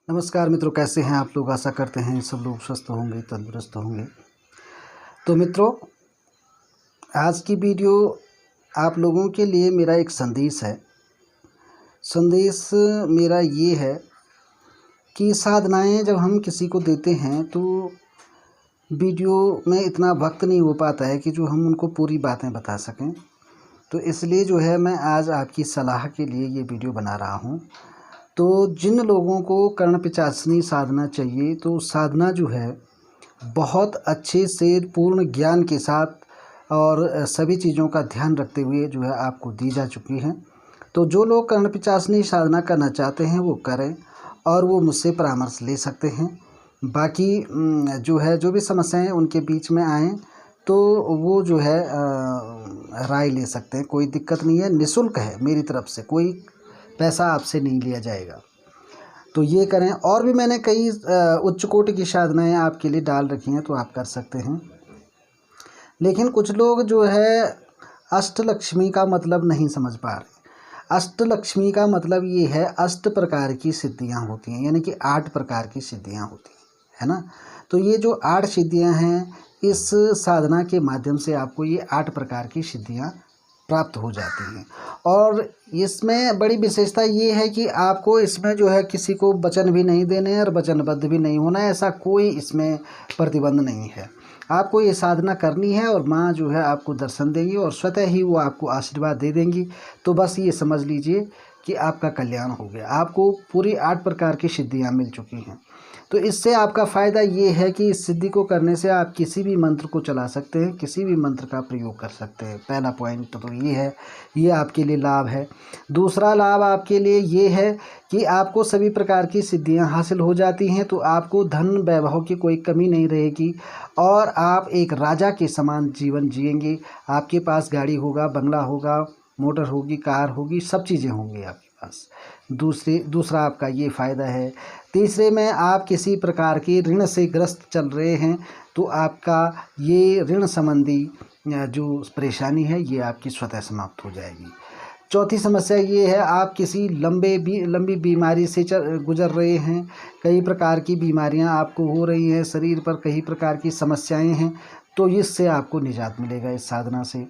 नमस्कार मित्रों, कैसे हैं आप लोग। आशा करते हैं सब लोग स्वस्थ होंगे, तंदुरुस्त होंगे। तो मित्रों, आज की वीडियो आप लोगों के लिए मेरा एक संदेश है। संदेश मेरा ये है कि साधनाएं जब हम किसी को देते हैं तो वीडियो में इतना वक्त नहीं हो पाता है कि जो हम उनको पूरी बातें बता सकें। तो इसलिए जो है मैं आज आपकी सलाह के लिए ये वीडियो बना रहा हूँ। तो जिन लोगों को कर्णपिशाचिनी साधना चाहिए, तो साधना जो है बहुत अच्छे से पूर्ण ज्ञान के साथ और सभी चीज़ों का ध्यान रखते हुए जो है आपको दी जा चुकी हैं। तो जो लोग कर्णपिशाचिनी साधना करना चाहते हैं वो करें और वो मुझसे परामर्श ले सकते हैं। बाकी जो है जो भी समस्याएं उनके बीच में आएँ तो वो जो है राय ले सकते हैं। कोई दिक्कत नहीं है, निःशुल्क है मेरी तरफ से, कोई पैसा आपसे नहीं लिया जाएगा। तो ये करें। और भी मैंने कई उच्च कोटि की साधनाएं आपके लिए डाल रखी हैं, तो आप कर सकते हैं। लेकिन कुछ लोग जो है अष्टलक्ष्मी का मतलब नहीं समझ पा रहे। अष्टलक्ष्मी का मतलब ये है 8 प्रकार की सिद्धियां होती हैं, यानी कि 8 प्रकार की सिद्धियां होती हैं, है ना। तो ये जो 8 सिद्धियां हैं, इस साधना के माध्यम से आपको ये 8 प्रकार की सिद्धियां प्राप्त हो जाती हैं। और इसमें बड़ी विशेषता ये है कि आपको इसमें जो है किसी को वचन भी नहीं देने हैं और वचनबद्ध भी नहीं होना है। ऐसा कोई इसमें प्रतिबंध नहीं है। आपको ये साधना करनी है और माँ जो है आपको दर्शन देंगी और स्वतः ही वो आपको आशीर्वाद दे देंगी। तो बस ये समझ लीजिए कि आपका कल्याण हो गया। आपको पूरी 8 प्रकार की सिद्धियाँ मिल चुकी हैं। तो इससे आपका फ़ायदा ये है कि इस सिद्धि को करने से आप किसी भी मंत्र को चला सकते हैं, किसी भी मंत्र का प्रयोग कर सकते हैं। पहला पॉइंट तो ये है, ये आपके लिए लाभ है। दूसरा लाभ आपके लिए ये है कि आपको सभी प्रकार की सिद्धियां हासिल हो जाती हैं। तो आपको धन वैभव की कोई कमी नहीं रहेगी और आप एक राजा के समान जीवन जिएंगे। आपके पास गाड़ी होगा, बंगला होगा, मोटर होगी, कार होगी, सब चीज़ें होंगी आपके पास। दूसरा आपका ये फ़ायदा है। तीसरे में, आप किसी प्रकार के ऋण से ग्रस्त चल रहे हैं तो आपका ये ऋण संबंधी जो परेशानी है ये आपकी स्वतः समाप्त हो जाएगी। चौथी समस्या ये है, आप किसी लंबी बीमारी से गुजर रहे हैं। कई प्रकार की बीमारियां आपको हो रही हैं, शरीर पर कई प्रकार की समस्याएं हैं, तो इससे आपको निजात मिलेगा इस साधना से।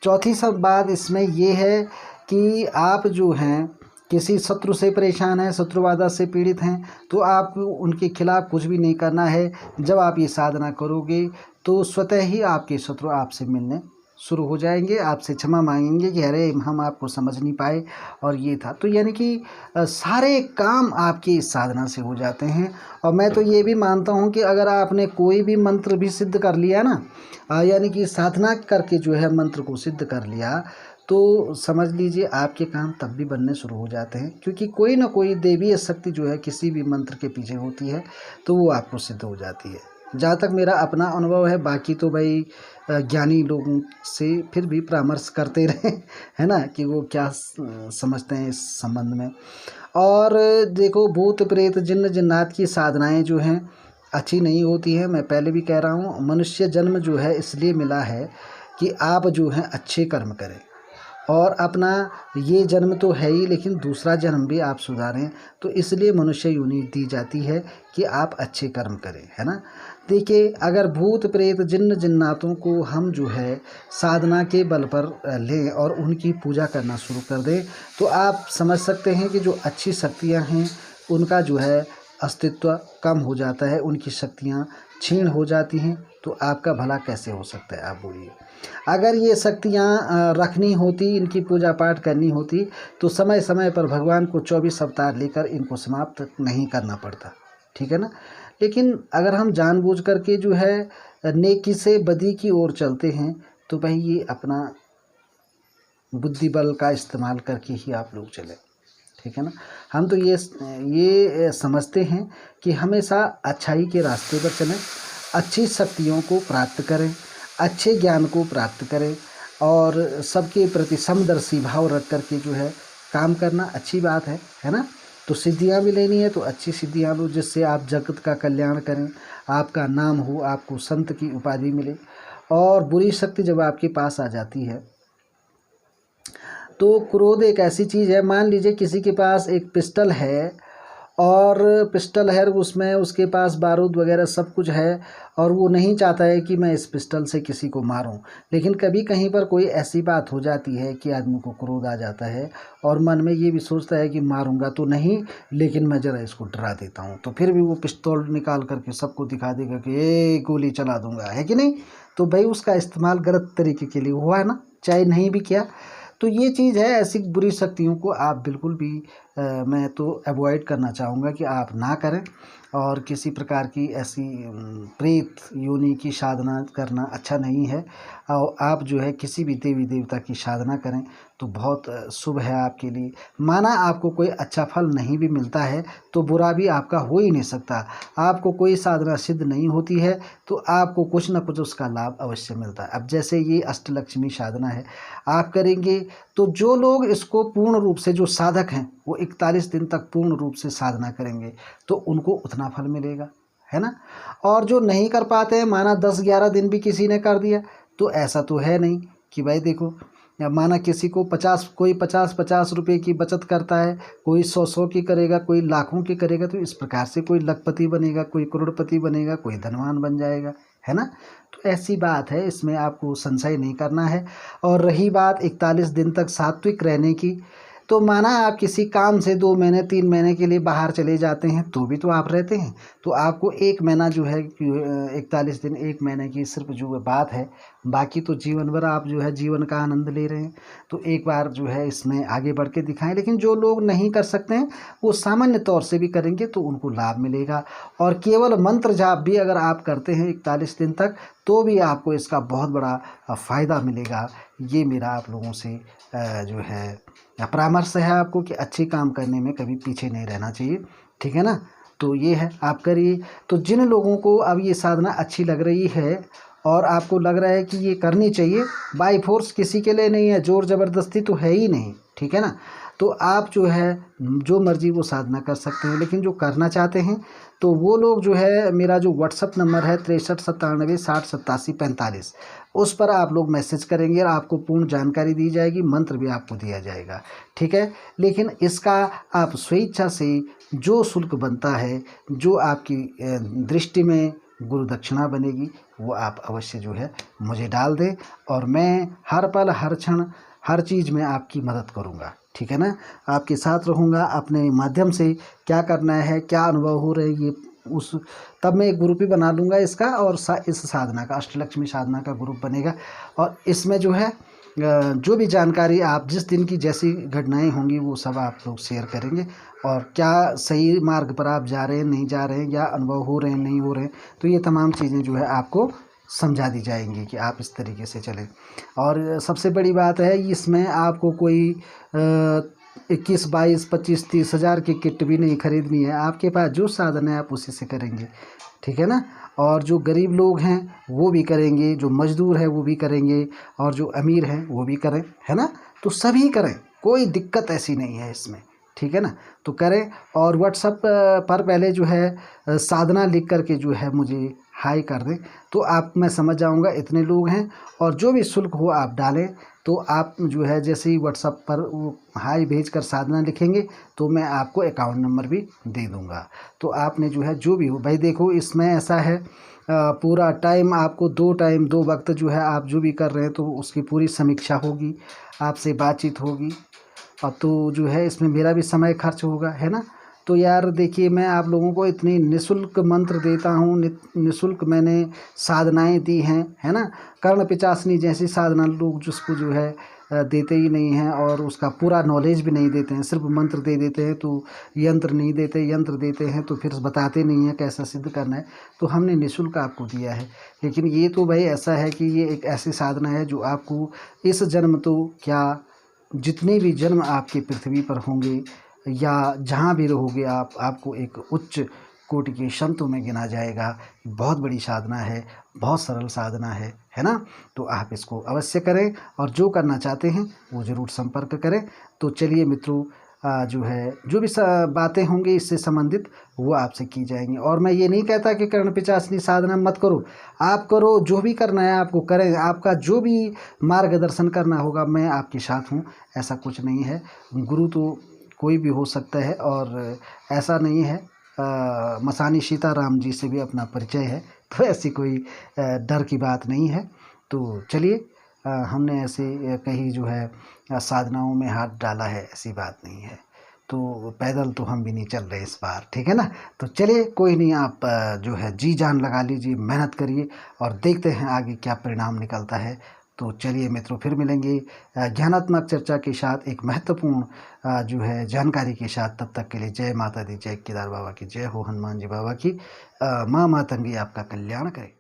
चौथी सब बात इसमें ये है कि आप जो हैं किसी शत्रु से परेशान हैं, शत्रुबाधा से पीड़ित हैं, तो आपको उनके खिलाफ कुछ भी नहीं करना है। जब आप ये साधना करोगे तो स्वतः ही आपके शत्रु आपसे मिलने शुरू हो जाएंगे, आपसे क्षमा मांगेंगे कि अरे हम आपको समझ नहीं पाए और ये था। तो यानी कि सारे काम आपकी इस साधना से हो जाते हैं। और मैं तो ये भी मानता हूँ कि अगर आपने कोई भी मंत्र भी सिद्ध कर लिया ना, यानी कि साधना करके जो है मंत्र को सिद्ध कर लिया, तो समझ लीजिए आपके काम तब भी बनने शुरू हो जाते हैं। क्योंकि कोई ना कोई देवीय शक्ति जो है किसी भी मंत्र के पीछे होती है, तो वो आपको सिद्ध हो जाती है। जहाँ तक मेरा अपना अनुभव है, बाकी तो भाई ज्ञानी लोगों से फिर भी परामर्श करते रहे, है ना, कि वो क्या समझते हैं इस संबंध में। और देखो, भूत प्रेत जिन्न जिन्नात की साधनाएं जो हैं अच्छी नहीं होती हैं। मैं पहले भी कह रहा हूँ, मनुष्य जन्म जो है इसलिए मिला है कि आप जो हैं अच्छे कर्म करें और अपना ये जन्म तो है ही, लेकिन दूसरा जन्म भी आप सुधारें। तो इसलिए मनुष्य योनि दी जाती है कि आप अच्छे कर्म करें, है ना। देखिए, अगर भूत प्रेत जिन्न जिन्नातों को हम जो है साधना के बल पर लें और उनकी पूजा करना शुरू कर दें, तो आप समझ सकते हैं कि जो अच्छी शक्तियाँ हैं उनका जो है अस्तित्व कम हो जाता है, उनकी शक्तियाँ क्षीण हो जाती हैं। तो आपका भला कैसे हो सकता है, आप बोलिए। अगर ये शक्तियाँ रखनी होती, इनकी पूजा पाठ करनी होती, तो समय समय पर भगवान को 24 अवतार लेकर इनको समाप्त नहीं करना पड़ता, ठीक है ना। लेकिन अगर हम जानबूझ करके जो है नेकी से बदी की ओर चलते हैं, तो भाई ये अपना बुद्धि बल का इस्तेमाल करके ही आप लोग चलें, ठीक है ना। हम तो ये समझते हैं कि हमेशा अच्छाई के रास्ते पर चलें, अच्छी शक्तियों को प्राप्त करें, अच्छे ज्ञान को प्राप्त करें और सबके प्रति समदर्शी भाव रख करके जो है काम करना अच्छी बात है ना। तो सिद्धियां भी लेनी है तो अच्छी सिद्धियां लो, जिससे आप जगत का कल्याण करें, आपका नाम हो, आपको संत की उपाधि मिले। और बुरी शक्ति जब आपके पास आ जाती है, तो क्रोध एक ऐसी चीज़ है, मान लीजिए किसी के पास एक पिस्टल है और पिस्टल है उसमें, उसके पास बारूद वगैरह सब कुछ है और वो नहीं चाहता है कि मैं इस पिस्टल से किसी को मारूं। लेकिन कभी कहीं पर कोई ऐसी बात हो जाती है कि आदमी को क्रोध आ जाता है और मन में ये भी सोचता है कि मारूंगा तो नहीं, लेकिन मैं ज़रा इसको डरा देता हूं, तो फिर भी वो पिस्तौल निकाल करके सबको दिखा देगा कि ये गोली चला दूंगा, है कि नहीं। तो भाई उसका इस्तेमाल गलत तरीके के लिए हुआ है ना, चाहे नहीं भी किया। तो ये चीज़ है, ऐसी बुरी शक्तियों को आप बिल्कुल भी मैं तो अवॉइड करना चाहूँगा कि आप ना करें। और किसी प्रकार की ऐसी प्रेत योनि की साधना करना अच्छा नहीं है। और आप जो है किसी भी देवी देवता की साधना करें तो बहुत शुभ है आपके लिए। माना आपको कोई अच्छा फल नहीं भी मिलता है तो बुरा भी आपका हो ही नहीं सकता। आपको कोई साधना सिद्ध नहीं होती है तो आपको कुछ ना कुछ उसका लाभ अवश्य मिलता है। अब जैसे ये अष्टलक्ष्मी साधना है, आप करेंगे तो जो लोग इसको पूर्ण रूप से, जो साधक हैं वो 41 दिन तक पूर्ण रूप से साधना करेंगे तो उनको उतना फल मिलेगा, है ना। और जो नहीं कर पाते हैं, माना 10-11 दिन भी किसी ने कर दिया, तो ऐसा तो है नहीं कि भाई देखो, या माना किसी को 50, कोई 50-50 रुपए की बचत करता है, कोई 100-100 की करेगा, कोई लाखों की करेगा, तो इस प्रकार से कोई लखपति बनेगा, कोई करोड़पति बनेगा, कोई धनवान बन जाएगा, है ना। तो ऐसी बात है, इसमें आपको संशय नहीं करना है। और रही बात 41 दिन तक सात्विक रहने की, तो माना आप किसी काम से 2 महीने 3 महीने के लिए बाहर चले जाते हैं तो भी तो आप रहते हैं, तो आपको 1 महीना जो है 41 दिन 1 महीने की सिर्फ जो बात है, बाकी तो जीवन भर आप जो है जीवन का आनंद ले रहे हैं। तो एक बार जो है इसमें आगे बढ़ के दिखाएं। लेकिन जो लोग नहीं कर सकते हैं वो सामान्य तौर से भी करेंगे तो उनको लाभ मिलेगा। और केवल मंत्र जाप भी अगर आप करते हैं 41 दिन तक तो भी आपको इसका बहुत बड़ा फ़ायदा मिलेगा। ये मेरा आप लोगों से जो है परामर्श है आपको कि अच्छे काम करने में कभी पीछे नहीं रहना चाहिए, ठीक है ना। तो ये है, आप करिए। तो जिन लोगों को अब ये साधना अच्छी लग रही है और आपको लग रहा है कि ये करनी चाहिए, बाय फोर्स किसी के लिए नहीं है, ज़ोर ज़बरदस्ती तो है ही नहीं, ठीक है ना। तो आप जो है जो मर्ज़ी वो साधना कर सकते हैं। लेकिन जो करना चाहते हैं तो वो लोग जो है, मेरा जो व्हाट्सअप नंबर है 639790608745, उस पर आप लोग मैसेज करेंगे और आपको पूर्ण जानकारी दी जाएगी, मंत्र भी आपको दिया जाएगा, ठीक है। लेकिन इसका आप स्वेच्छा से जो शुल्क बनता है, जो आपकी दृष्टि में गुरु दक्षिणा बनेगी, वो आप अवश्य जो है मुझे डाल दें और मैं हर पल हर क्षण हर चीज़ में आपकी मदद करूँगा, ठीक है ना। आपके साथ रहूँगा अपने माध्यम से। क्या करना है, क्या अनुभव हो रहे ये उस तब मैं एक ग्रुप ही बना लूँगा इसका, और इस साधना का, अष्टलक्ष्मी साधना का ग्रुप बनेगा। और इसमें जो है जो भी जानकारी आप जिस दिन की जैसी घटनाएं होंगी वो सब आप लोग शेयर करेंगे। और क्या सही मार्ग पर आप जा रहे हैं, नहीं जा रहे हैं, या अनुभव हो रहे हैं, नहीं हो रहे हैं, तो ये तमाम चीज़ें जो है आपको समझा दी जाएंगी कि आप इस तरीके से चलें। और सबसे बड़ी बात है, इसमें आपको कोई 21, 22, 25, 30 हज़ार की किट भी नहीं खरीदनी है। आपके पास जो साधन है आप उसी से करेंगे, ठीक है ना। और जो गरीब लोग हैं वो भी करेंगे, जो मजदूर है वो भी करेंगे, और जो अमीर हैं वो भी करें, है ना। तो सभी करें, कोई दिक्कत ऐसी नहीं है इसमें, ठीक है ना। तो करें। और व्हाट्सएप पर पहले जो है साधना लिख करके जो है मुझे हाई कर दें, तो आप, मैं समझ जाऊंगा इतने लोग हैं। और जो भी शुल्क हो आप डालें, तो आप जो है जैसे ही व्हाट्सएप पर वो हाई भेज कर साधना लिखेंगे तो मैं आपको अकाउंट नंबर भी दे दूंगा। तो आपने जो है जो भी हो, भाई देखो इसमें ऐसा है, पूरा टाइम आपको 2 टाइम 2 वक्त जो है आप जो भी कर रहे हैं तो उसकी पूरी समीक्षा होगी, आपसे बातचीत होगी। अब तो जो है इसमें मेरा भी समय खर्च होगा, है ना। तो यार देखिए, मैं आप लोगों को इतनी निःशुल्क मंत्र देता हूँ, निःशुल्क मैंने साधनाएं दी हैं, है ना। कर्ण पिचासनी जैसी साधना लोग जिसको जो है देते ही नहीं हैं, और उसका पूरा नॉलेज भी नहीं देते हैं, सिर्फ मंत्र दे देते हैं। तो यंत्र नहीं देते, यंत्र देते हैं तो फिर बताते नहीं हैं कैसा सिद्ध करना है। तो हमने निःशुल्क आपको दिया है। लेकिन ये तो भाई ऐसा है कि ये एक ऐसी साधना है जो आपको इस जन्म तो क्या, जितने भी जन्म आपके पृथ्वी पर होंगे या जहाँ भी रहोगे आप, आपको एक उच्च कोटि के संतों में गिना जाएगा। बहुत बड़ी साधना है, बहुत सरल साधना है ना। तो आप इसको अवश्य करें, और जो करना चाहते हैं वो ज़रूर संपर्क करें। तो चलिए मित्रों, जो है जो भी बातें होंगी इससे संबंधित वो आपसे की जाएंगी। और मैं ये नहीं कहता कि कर्ण पिचासनी साधना मत करो, आप करो, जो भी करना है आपको करें, आपका जो भी मार्गदर्शन करना होगा मैं आपके साथ हूँ, ऐसा कुछ नहीं है। गुरु तो कोई भी हो सकता है। और ऐसा नहीं है, मसानी सीताराम जी से भी अपना परिचय है, तो ऐसी कोई डर की बात नहीं है। तो चलिए, हमने ऐसे कहीं जो है साधनाओं में हाथ डाला है, ऐसी बात नहीं है। तो पैदल तो हम भी नहीं चल रहे इस बार, ठीक है ना। तो चलिए, कोई नहीं, आप जो है जी जान लगा लीजिए, मेहनत करिए और देखते हैं आगे क्या परिणाम निकलता है। तो चलिए मित्रों, फिर मिलेंगे ज्ञानात्मक चर्चा के साथ, एक महत्वपूर्ण जो है जानकारी के साथ। तब तक के लिए जय माता दी, जय केदार बाबा की जय हो, हनुमान जी बाबा की। माँ मातंगी आपका कल्याण करे।